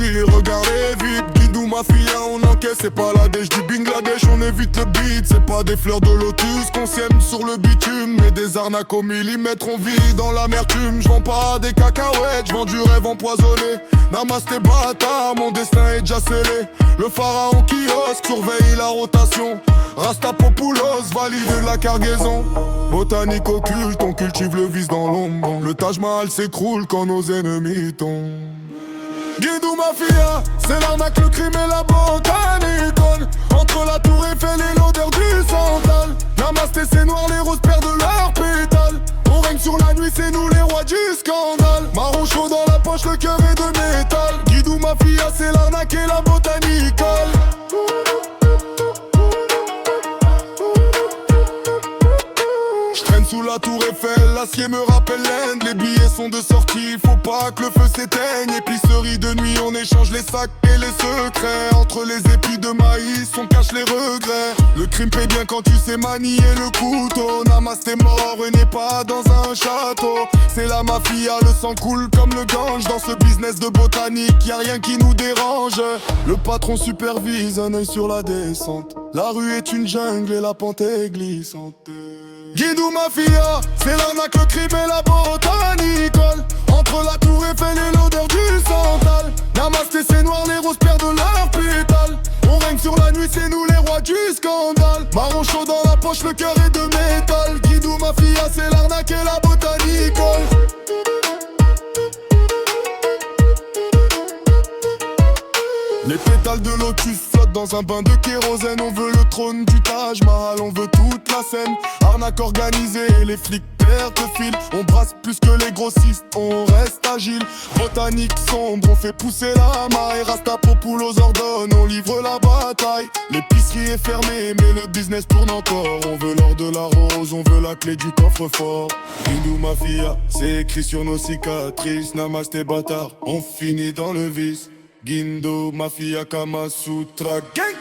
compris, regardez vite. Guidou Mafia, on encaisse, c'est pas la dèche du Bangladesh. On évite le beat, c'est pas des fleurs de lotus qu'on sème sur le bitume, mais des arnaques au millimètre. On vit dans l'amertume, j'vends pas des cacahuètes, j'vends du rêve empoisonné. Namasté bâtard, mon destin est déjà scellé. Le pharaon kiosque surveille la rotation. Rastapopoulos valide la cargaison. Botanique occulte, on cultive le vice dans l'ombre. Le Taj Mahal s'écroule quand nos ennemis tombent. Guidou Mafia, c'est l'arnaque, le crime et la botanique. Entre la tour Eiffel et l'odeur du santal. Namasté, c'est noir, les roses perdent leur pétale. On règne sur la nuit, c'est nous les rois du scandale. Marron chaud dans la poche, le cœur est de métal. Guidou Mafia, c'est l'arnaque et la botanique. Sous la tour Eiffel, l'acier me rappelle l'Inde. Les billets sont de sortie, faut pas que le feu s'éteigne. Épicerie de nuit, on échange les sacs et les secrets. Entre les épis de maïs, on cache les regrets. Le crime paie bien quand tu sais manier le couteau. Namasté mort et n'est pas dans un château. C'est la mafia, le sang coule comme le Gange. Dans ce business de botanique, y'a rien qui nous dérange. Le patron supervise, un œil sur la descente. La rue est une jungle et la pente est glissante. Guidou Mafia, c'est l'arnaque, le crime et la botanique. Entre la tour Eiffel et l'odeur du santal. Namasté, c'est noir, les roses perdent leur pétale. On règne sur la nuit, c'est nous les rois du scandale. Marron chaud dans la poche, le cœur est de métal. Guidou Mafia, c'est l'arnaque et la botanique. Les pétales de lotus flottent dans un bain de kérosène. On veut le trône du Taj Mahal, on veut toute la scène. Arnaque organisée, les flics perdent le fil. On brasse plus que les grossistes, on reste agile. Botanique sombre, on fait pousser la maille. Rastapopoulos ordonne, on livre la bataille. L'épicerie est fermée, mais le business tourne encore. On veut l'or de la rose, on veut la clé du coffre-fort. Guidou Mafia, c'est écrit sur nos cicatrices. Namasté bâtard, on finit dans le vice. Guindo, Mafia, Kama Sutra, gang.